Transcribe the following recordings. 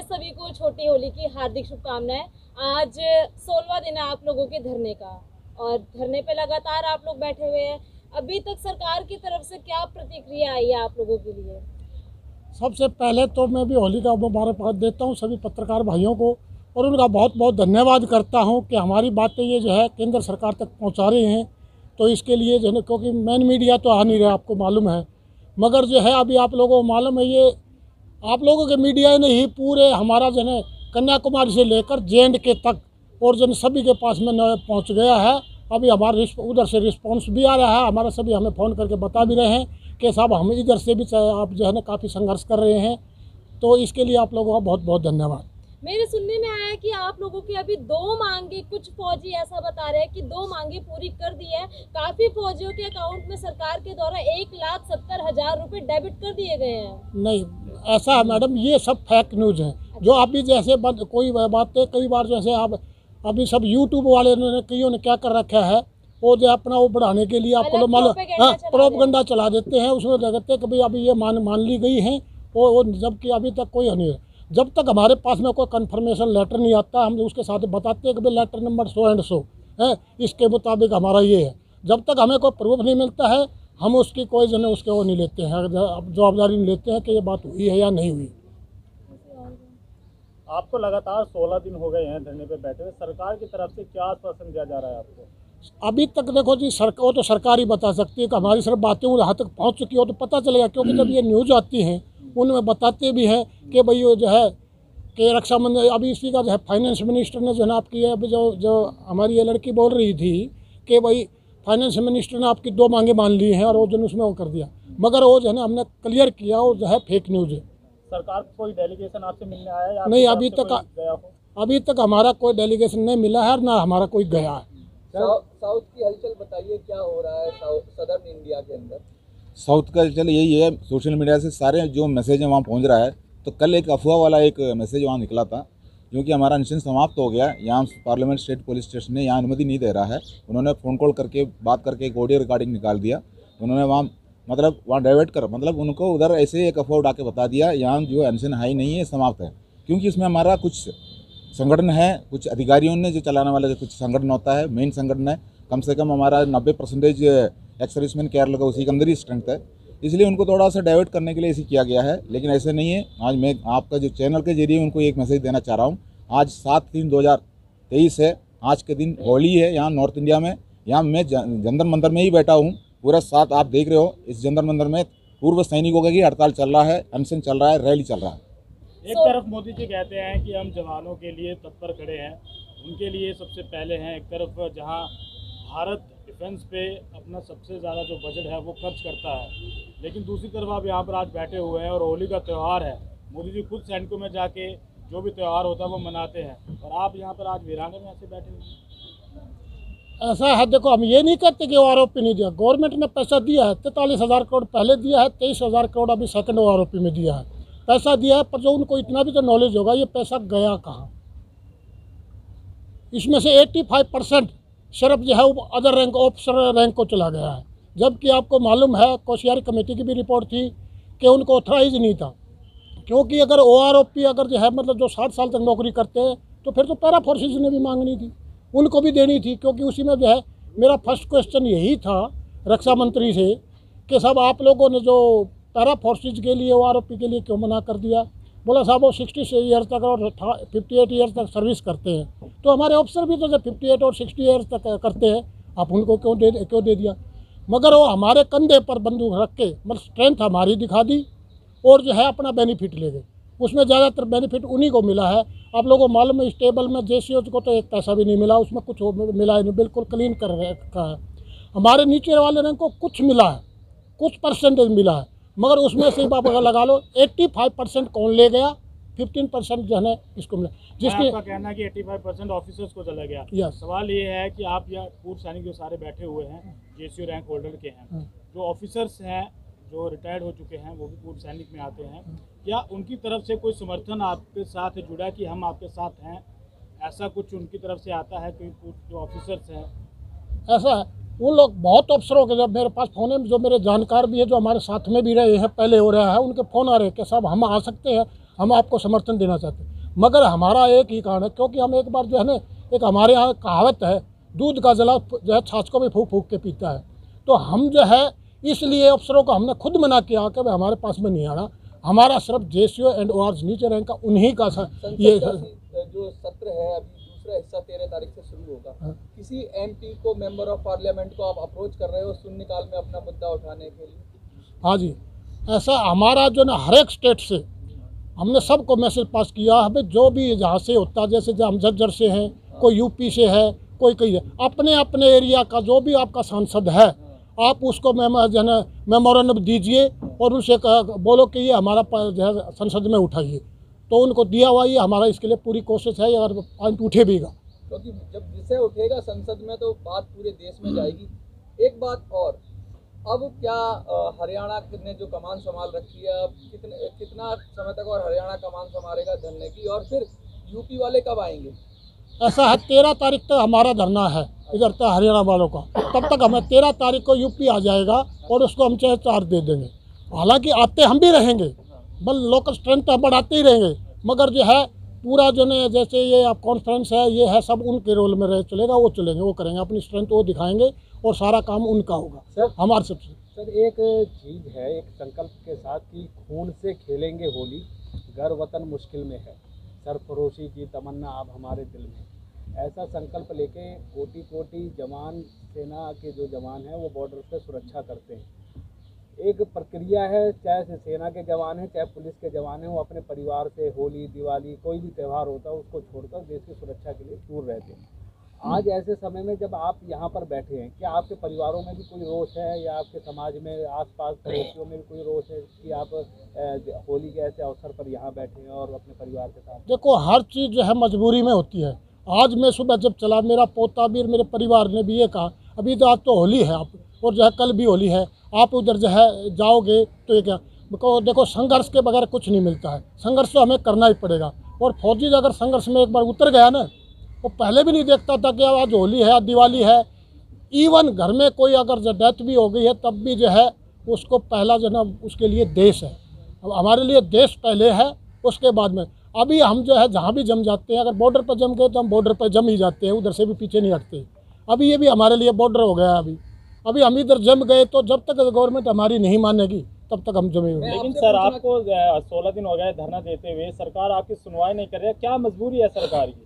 सभी को छोटी होली की हार्दिक शुभकामनाएं। आज 16वां दिन है आप लोगों के धरने का और धरने पे लगातार आप लोग बैठे हुए हैं। अभी तक सरकार की तरफ से क्या प्रतिक्रिया आई है आप लोगों के लिए? सबसे पहले तो मैं भी होली का मुबारकबाद देता हूं सभी पत्रकार भाइयों को और उनका बहुत बहुत धन्यवाद करता हूं कि हमारी बातें ये जो है केंद्र सरकार तक पहुंचा रहे हैं। तो इसके लिए जो है क्योंकि मेन मीडिया तो आ नहीं रहा, आपको मालूम है, मगर जो है अभी आप लोगों को मालूम है, ये आप लोगों के मीडिया ने ही पूरे हमारा जो है कन्याकुमारी से लेकर जे.एंड.के तक और जो सभी के पास में पहुँच गया है। अभी हमारे उधर से रिस्पॉन्स भी आ रहा है, हमारा सभी हमें फ़ोन करके बता भी रहे हैं कि साहब हम इधर से भी आप जो है ना काफ़ी संघर्ष कर रहे हैं। तो इसके लिए आप लोगों का बहुत बहुत धन्यवाद। मेरे सुनने में आया है कि आप लोगों की अभी 2 मांगे, कुछ फौजी ऐसा बता रहे हैं कि 2 मांगे पूरी कर दी है। काफ़ी फौजियों के अकाउंट में सरकार के द्वारा 1,70,000 रुपये डेबिट कर दिए गए हैं। नहीं, ऐसा है मैडम, ये सब फेक न्यूज़ है। जो अभी जैसे कोई बातें कई बार जैसे आप अभी सब यूट्यूब वाले ने कईयों ने क्या कर रखा है, वो जो अपना वो बढ़ाने के लिए आपको मालूम प्रोपगंडा चला देते हैं। उसमें कहते हैं कि भाई अभी ये मान ली गई हैं, वो जबकि अभी तक कोई नहीं है। जब तक हमारे पास में कोई कन्फर्मेशन लेटर नहीं आता, हम उसके साथ बताते हैं कि भाई लेटर नंबर 100 एंड 100 है, इसके मुताबिक हमारा ये है। जब तक हमें कोई प्रूफ नहीं मिलता है, हम उसकी कोई जो है उसके वो नहीं लेते हैं, जवाबदारी नहीं लेते हैं कि ये बात हुई है या नहीं हुई। आपको लगातार 16 दिन हो गए हैं धरने पे बैठे हुए, सरकार की तरफ से क्या आश्वासन दिया जा रहा है आपको? अभी तक देखो जी, वो तो सरकार ही बता सकती है कि हमारी सिर्फ बातें यहाँ तक पहुँच चुकी हो तो पता चलेगा। क्योंकि जब ये न्यूज़ आती हैं उनमें बताते भी हैं कि भाई वो जो है कि रक्षा मंत्री, अभी इसी का जो है फाइनेंस मिनिस्टर ने जो है आपकी अभी जो हमारी ये लड़की बोल रही थी कि भाई फाइनेंस मिनिस्टर ने आपकी 2 मांगे मान ली हैं और वो जो उसमें वो कर दिया, मगर वो जो है ना हमने क्लियर किया, वो जो है फेक न्यूज़ है। सरकार कोई डेलीगेशन आपसे मिलने आया या नहीं, अभी तक हमारा कोई डेलीगेशन नहीं मिला है, ना हमारा कोई गया है। साउथ की हलचल बताइए, क्या हो रहा है सदर्न इंडिया के अंदर? साउथ का हलचल यही है, सोशल मीडिया से सारे जो मैसेज है वहाँ पहुँच रहा है। तो कल एक अफवाह वाला एक मैसेज वहाँ निकला था, क्योंकि हमारा अनशन समाप्त हो गया। यहाँ पार्लियामेंट स्टेट पुलिस स्टेशन ने यहाँ अनुमति नहीं दे रहा है। उन्होंने फ़ोन कॉल करके बात करके एक ऑडियो रिकॉर्डिंग निकाल दिया। उन्होंने वहाँ डाइवर्ट कर उनको उधर ऐसे एक अफवाह उठा के बता दिया यहाँ जो अनशन हाई नहीं है, समाप्त है। क्योंकि इसमें हमारा कुछ संगठन है, कुछ अधिकारियों ने जो चलाने वाला कुछ संगठन होता है, मेन संगठन है, कम से कम हमारा 90% एक्स सर्विसमैन केरल का उसी के अंदर ही स्ट्रेंथ है। इसलिए उनको थोड़ा सा डाइवर्ट करने के लिए ऐसे किया गया है, लेकिन ऐसे नहीं है। आज मैं आपका जो चैनल के जरिए उनको एक मैसेज देना चाह रहा हूँ। आज 7/3/2023 है, आज के दिन होली है यहाँ नॉर्थ इंडिया में। यहाँ मैं जंतर मंतर में ही बैठा हूँ पूरा साथ, आप देख रहे हो इस जंतर मंतर में पूर्व सैनिकों की हड़ताल चल रहा है, अनशन चल रहा है, रैली चल रहा है। एक तरफ मोदी जी कहते हैं कि हम जवानों के लिए तत्पर खड़े हैं, उनके लिए सबसे पहले हैं। एक तरफ जहां भारत डिफेंस पे अपना सबसे ज़्यादा जो बजट है वो खर्च करता है, लेकिन दूसरी तरफ आप यहाँ पर आज बैठे हुए हैं और होली का त्यौहार है। मोदी जी खुद सैनिकों में जाके जो भी त्यौहार होता है वो मनाते हैं, और आप यहाँ पर आज वीरांगना में ऐसे बैठे हुए हैं। ऐसा है, देखो हम ये नहीं कहते कि आरोपी नहीं दिया, गवर्नमेंट ने पैसा दिया है। 43,000 करोड़ पहले दिया है, 23,000 करोड़ अभी सेकंड आरोपी में दिया है, पैसा दिया है। पर जो उनको इतना भी तो नॉलेज होगा ये पैसा गया कहाँ। इसमें से 85% सिर्फ जो है वो अदर रैंक ऑफिसर रैंक को चला गया है। जबकि आपको मालूम है कोशियारी कमेटी की भी रिपोर्ट थी कि उनको ऑथराइज नहीं था। क्योंकि अगर OROP अगर जो है मतलब जो 60 साल तक नौकरी करते हैं तो फिर तो पैरा फोर्सेज ने भी मांगनी थी, उनको भी देनी थी। क्योंकि उसी में जो है मेरा फर्स्ट क्वेश्चन यही था रक्षा मंत्री से कि साहब आप लोगों ने जो पैरा फोर्सेज के लिए OROP के लिए क्यों मना कर दिया। बोला साहब वो 60 ईयर्स तक और 58 ईयर्स तक सर्विस करते हैं, तो हमारे ऑफिसर भी तो जब 58 और 60 ईयर्स तक करते हैं, आप उनको क्यों दे दिया। मगर वो हमारे कंधे पर बंदूक रख के मतलब स्ट्रेंथ हमारी दिखा दी और जो है अपना बेनिफिट ले गए। उसमें ज़्यादातर बेनिफिट उन्हीं को मिला है। आप लोगों को मालूम है स्टेबल में JCO को तो एक पैसा भी नहीं मिला, उसमें कुछ मिला ही नहीं, बिल्कुल क्लीन कर रखा है। हमारे नीचे वाले रैंक को कुछ मिला है, कुछ परसेंटेज मिला है, मगर उसमें से आप अगर लगा लो 85% कौन ले गया, 15% जो है इसको मिला। जिसकी आपका कहना है कि 85% ऑफिसर्स को चला गया। यस। सवाल ये है कि आप यहाँ पूर्व सैनिक जो सारे बैठे हुए हैं JCO रैंक होल्डर के हैं, जो ऑफिसर्स हैं जो रिटायर्ड हो चुके हैं वो भी पूर्व सैनिक में आते हैं, क्या उनकी तरफ से कोई समर्थन आपके साथ जुड़ा कि हम आपके साथ हैं, ऐसा कुछ उनकी तरफ से आता है? कोई जो ऑफिसर्स हैं ऐसा है, उन लोग बहुत अफसरों के जब मेरे पास फ़ोन है, जो मेरे जानकार भी है, जो हमारे साथ में भी रहे हैं, पहले हो रहा है, उनके फ़ोन आ रहे हैं कि साहब हम आ सकते हैं, हम आपको समर्थन देना चाहते हैं। मगर हमारा एक ही कारण है, क्योंकि हम एक बार जो है ना, एक हमारे यहाँ कहावत है, दूध का जला जो है छाछ को भी फूक फूक के पीता है। तो हम जो है इसलिए अफसरों को हमने खुद मना किया कि भाई हमारे पास में नहीं आना, हमारा सिर्फ JCO एंड ORs नीचे रैंक का उन्हीं का ये जो सत्र है अभी दूसरा हिस्सा 13 तारीख से शुरू होगा, किसी MP को, मेंबर ऑफ पार्लियामेंट को आप अप्रोच कर रहे हो शून्यकाल में अपना मुद्दा उठाने के लिए? हाँ जी, ऐसा हमारा जो ना हर एक स्टेट से हमने सबको मैसेज पास किया। हमें जो भी जहाँ से होता, जैसे जो हम झज्जर से हैं, कोई UP से है, कोई कहीं है, अपने अपने एरिया का जो भी आपका सांसद है आप उसको जो है मेमोरेंडम दीजिए और उनसे बोलो कि ये हमारा जो है संसद में उठाइए, तो उनको दिया हुआ ये हमारा इसके लिए पूरी कोशिश है, अगर पॉइंट उठे भीगा, क्योंकि जब विषय उठेगा संसद में तो बात पूरे देश में जाएगी। एक बात और, अब क्या हरियाणा ने जो कमान संभाल रखी है, अब कितना समय तक और हरियाणा कमान संभालेगा धरने की, और फिर UP वाले कब आएंगे? ऐसा है 13 तारीख तक हमारा धरना है इधर तक हरियाणा वालों का, तब तक हमें 13 तारीख को UP आ जाएगा और उसको हम चाहे चार्ज दे देंगे। हालांकि आते हम भी रहेंगे, बल लोकल स्ट्रेंथ बढ़ाते ही रहेंगे, मगर जो है पूरा जो है जैसे ये आप कॉन्फ्रेंस है, ये है सब उनके रोल में रह चलेगा, वो चलेंगे, वो करेंगे, अपनी स्ट्रेंथ वो दिखाएंगे और सारा काम उनका होगा हमारे सबसे। सर एक चीज़ है, एक संकल्प के साथ कि खून से खेलेंगे होली, घर वतन मुश्किल में है, सरफरोशी की तमन्ना अब हमारे दिल में, ऐसा संकल्प लेके कोटि कोटि जवान, सेना के जो जवान हैं वो बॉर्डर पे सुरक्षा करते हैं। एक प्रक्रिया है, चाहे सेना के जवान हैं चाहे पुलिस के जवान हैं, वो अपने परिवार से होली, दिवाली, कोई भी त्यौहार होता है उसको छोड़कर देश की सुरक्षा के लिए दूर रहते हैं। आज ऐसे समय में जब आप यहाँ पर बैठे हैं, क्या आपके परिवारों में भी कोई रोष है या आपके समाज में, आसपास पड़ोसियों में भी कोई रोष है कि आप होली के ऐसे अवसर पर यहाँ बैठे हैं और अपने परिवार के साथ? देखो, हर चीज़ जो है मजबूरी में होती है। आज मैं सुबह जब चला, मेरा पोता भी, मेरे परिवार ने भी ये कहा, अभी तो आज तो होली है आप, और जो है कल भी होली है, आप उधर जो है जाओगे तो ये क्या, देखो संघर्ष के बगैर कुछ नहीं मिलता है, संघर्ष तो हमें करना ही पड़ेगा। और फौजी अगर संघर्ष में एक बार उतर गया ना, वो पहले भी नहीं देखता था कि आज होली है, दिवाली है, इवन घर में कोई अगर डेथ भी हो गई है तब भी जो है उसको पहला जो है उसके लिए देश है। अब हमारे लिए देश पहले है, उसके बाद में अभी हम जो है जहाँ भी जम जाते हैं, अगर बॉर्डर पर जम गए तो हम बॉर्डर पर जम ही जाते हैं, उधर से भी पीछे नहीं हटते। अभी ये भी हमारे लिए बॉर्डर हो गया है। अभी हम इधर जम गए तो जब तक गवर्नमेंट हमारी नहीं मानेगी तब तक हम जमे हुए। लेकिन सर आपको 16 दिन हो गए धरना देते हुए, सरकार आपकी सुनवाई नहीं कर रही है, क्या मजबूरी है सरकार की?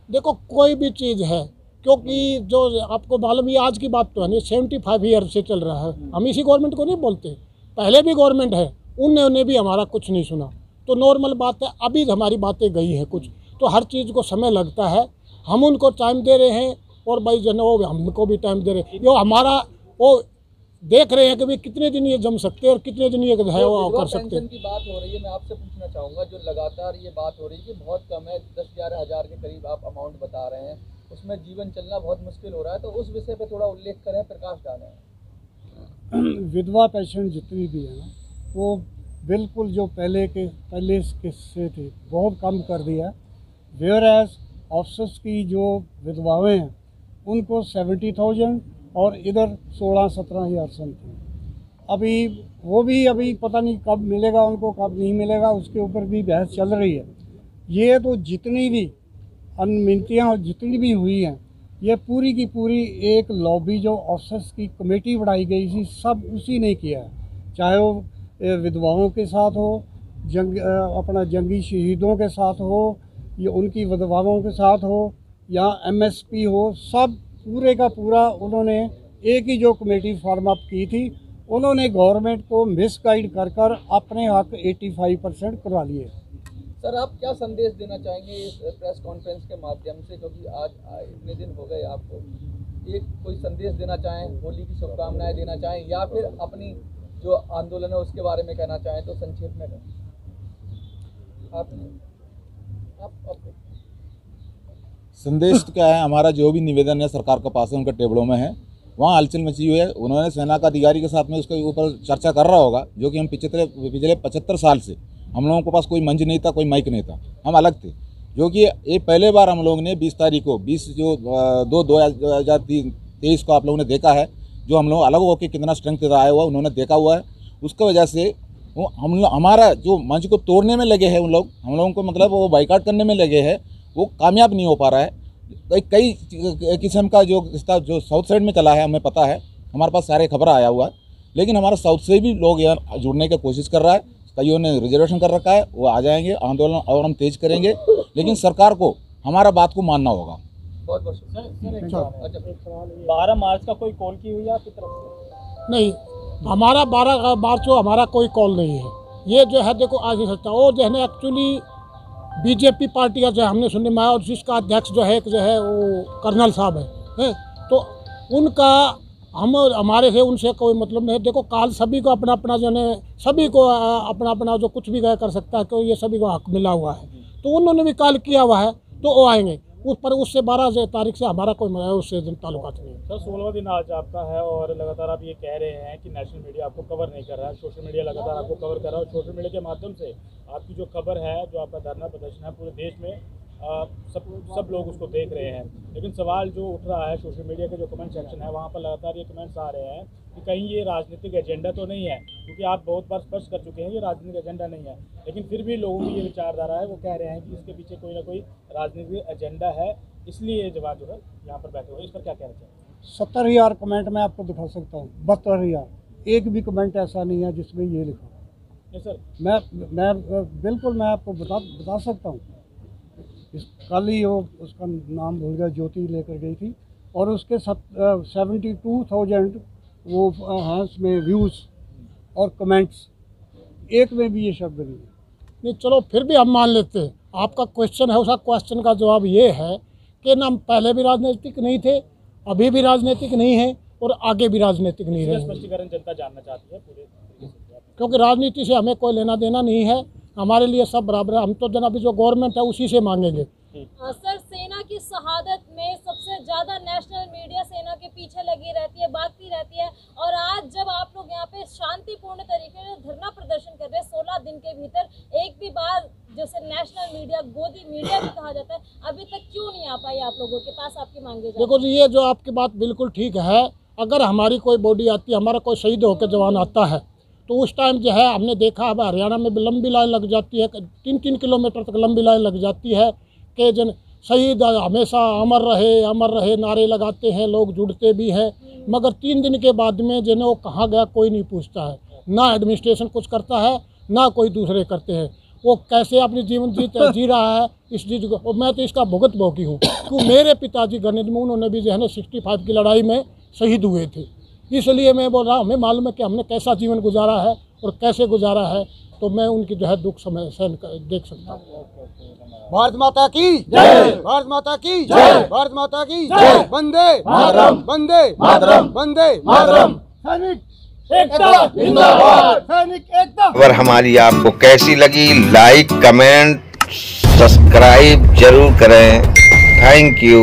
देखो, कोई भी चीज़ है, क्योंकि जो आपको मालूम, ये आज की बात तो है नहीं, 75 ईयर से चल रहा है। हम इसी गवर्नमेंट को नहीं बोलते, पहले भी गवर्नमेंट है, उन्होंने भी हमारा कुछ नहीं सुना। तो नॉर्मल बात है, अभी हमारी बातें गई है कुछ, तो हर चीज़ को समय लगता है, हम उनको टाइम दे रहे हैं और भाई जन वो हमको भी टाइम दे रहे हैं। जो हमारा वो देख रहे हैं कि भाई कितने दिन ये जम सकते हैं और कितने दिन ये है वो कर सकते हैं। की बात हो रही है, मैं आपसे पूछना चाहूँगा, जो लगातार ये बात हो रही है कि बहुत कम है, 10-11 हज़ार के करीब आप अमाउंट बता रहे हैं, उसमें जीवन चलना बहुत मुश्किल हो रहा है, तो उस विषय पे थोड़ा उल्लेख करें, प्रकाश डालें। विधवा पेंशन जितनी भी है ना, वो बिल्कुल जो पहले से थे बहुत कम कर दिया है। वेयर एज ऑफिसर्स की जो विधवाएँ हैं उनको 70,000 और इधर 16-17 हज़ार समथिंग। अभी वो भी अभी पता नहीं कब मिलेगा उनको, कब नहीं मिलेगा, उसके ऊपर भी बहस चल रही है। ये तो जितनी भी अनमिनतियाँ जितनी भी हुई हैं, ये पूरी की पूरी एक लॉबी जो ऑफिसर्स की कमेटी बनाई गई थी, सब उसी ने किया है। चाहे वो विधवाओं के साथ हो, अपना जंगी शहीदों के साथ हो, या उनकी विधवाओं के साथ हो, या MSP हो, सब पूरे का पूरा उन्होंने एक ही जो कमेटी फॉर्म अप की थी, उन्होंने गवर्नमेंट को मिसगाइड कर अपने हक 85% करवा लिए। सर आप क्या संदेश देना चाहेंगे इस प्रेस कॉन्फ्रेंस के माध्यम से, क्योंकि आज इतने दिन हो गए आपको, एक कोई संदेश देना चाहें, होली की शुभकामनाएं देना चाहें, या फिर अपनी जो आंदोलन है उसके बारे में कहना चाहें तो संक्षेप में करें। आप संदेश तो क्या है, हमारा जो भी निवेदन है सरकार के पास है, उनके टेबलों में है, वहाँ हलचल मची हुई है। उन्होंने सेना का अधिकारी के साथ में उसके ऊपर चर्चा कर रहा होगा, जो कि हम पिछले 75 साल से हम लोगों के पास कोई मंच नहीं था, कोई माइक नहीं था, हम अलग थे। जो कि ये पहले बार हम लोग ने 20 तारीख को 2023 को आप लोगों ने देखा है, जो हम लोग अलग होकर कितना स्ट्रेंथ आया हुआ उन्होंने देखा हुआ है। उसकी वजह से वो हमारा जो मंच को तोड़ने में लगे हैं उन लोग, हम लोगों को मतलब वो बाइकाट करने में लगे हैं, वो कामयाब नहीं हो पा रहा है। कई किस्म का जो साउथ साइड में चला है हमें पता है, हमारे पास सारे खबर आया हुआ है, लेकिन हमारा साउथ से भी लोग यहाँ जुड़ने की कोशिश कर रहा है। कईयों ने रिजर्वेशन कर रखा है, वो आ जाएंगे, आंदोलन और हम तेज करेंगे, लेकिन सरकार को हमारा बात को मानना होगा। बहुत बहुत सर 12 मार्च का कोई कॉल की हुई है आपकी तरफ से? नहीं, हमारा 12 मार्च को हमारा कोई कॉल नहीं है। ये जो है देखो आज ही सकता है, वो जो है ना एक्चुअली बीजेपी पार्टी का जो हमने सुनने में आया, और जिसका अध्यक्ष जो है वो कर्नल साहब है, तो उनका हमारे से उनसे कोई मतलब नहीं। देखो काल सभी को अपना अपना जो है सभी को अपना अपना जो कुछ भी कर सकता है, क्योंकि ये सभी को हक मिला हुआ है, तो उन्होंने भी कॉल किया हुआ है तो वो आएंगे उस पर। उससे 12 तारीख से हमारा कोई उससे ताल्लुकात नहीं है। सर 16वां दिन आज आपका है और लगातार आप ये कह रहे हैं कि नेशनल मीडिया आपको कवर नहीं कर रहा है, सोशल मीडिया लगातार आपको कवर कर रहा है, और सोशल मीडिया के माध्यम से आपकी जो खबर है, जो आपका धरना प्रदर्शन है, पूरे देश में सब लोग उसको देख रहे हैं। लेकिन सवाल जो उठ रहा है सोशल मीडिया के जो कमेंट सेक्शन है, वहाँ पर लगातार ये कमेंट्स आ रहे हैं कि कहीं ये राजनीतिक एजेंडा तो नहीं है, क्योंकि आप बहुत बार स्पष्ट कर चुके हैं ये राजनीतिक एजेंडा नहीं है, लेकिन फिर भी लोगों की ये विचारधारा है, वो कह रहे हैं कि इसके पीछे कोई ना कोई राजनीतिक एजेंडा है, इसलिए जवाब जो है यहाँ पर बैठे हुए। इस पर क्या कहना चाहिए? 70,000 कमेंट मैं आपको दिखा सकता हूँ, 72,000, एक भी कमेंट ऐसा नहीं है जिसमें ये लिखा। नहीं सर, मैं बिल्कुल मैं आपको बता सकता हूँ। कल ही वो उसका नाम भूल गया, ज्योति लेकर गई थी, और उसके 72,000 वो हैं उसमें व्यूज़ और कमेंट्स, एक में भी ये शब्द नहीं है। नहीं चलो फिर भी हम मान लेते हैं, आपका क्वेश्चन है, उसका क्वेश्चन का जवाब ये है कि ना पहले भी राजनीतिक नहीं थे, अभी भी राजनीतिक नहीं है, और आगे भी राजनीतिक नहीं रहेंगे। स्पष्टीकरण जनता जानना चाहती है पूरे तरीके से, क्योंकि राजनीति से हमें कोई लेना देना नहीं है, हमारे लिए सब बराबर है। हम तो जनाब जो गवर्नमेंट है उसी से मांगेंगे। सर सेना की शहादत में सबसे ज्यादा नेशनल मीडिया सेना के पीछे लगी रहती है, भागती रहती है, और आज जब आप लोग यहाँ पे शांतिपूर्ण तरीके से धरना प्रदर्शन कर रहे हैं 16 दिन के भीतर, एक भी बार जैसे नेशनल मीडिया, गोदी मीडिया भी कहा जाता है, अभी तक क्यों नहीं आ पाई आप लोगों के पास आपकी मांगे? देखो जी, ये जो आपकी बात बिल्कुल ठीक है। अगर हमारी कोई बॉडी आती है, हमारा कोई शहीद होकर जवान आता है, तो उस टाइम जो है हमने देखा अब हरियाणा में लंबी लाइन लग जाती है, 3-3 किलोमीटर तक लंबी लाइन लग जाती है कि जन शहीद हमेशा अमर रहे नारे लगाते हैं, लोग जुड़ते भी हैं, मगर 3 दिन के बाद में जिन्हें वो कहाँ गया कोई नहीं पूछता है, ना एडमिनिस्ट्रेशन कुछ करता है, ना कोई दूसरे करते हैं। वो कैसे अपनी जीवन जी रहा है इस चीज़ को, और मैं तो इसका भुगत भोगी हूँ, क्योंकि मेरे पिताजी गणित में उन्होंने भी जो है ना 65 की लड़ाई में शहीद हुए थे, इसलिए मैं बोल रहा हूँ, हमें मालूम है कि हमने कैसा जीवन गुजारा है और कैसे गुजारा है, तो मैं उनकी जो है दुख समय सहन देख सकता हूँ। भारत माता की जय, भारत माता की जय, भारत माता की जय, वंदे मातरम, वंदे मातरम, वंदे मातरम। सैनिक एकता जिंदाबाद, सैनिक एकता। खबर हमारी आपको कैसी लगी, लाइक कमेंट सब्सक्राइब जरूर करें। Thank you.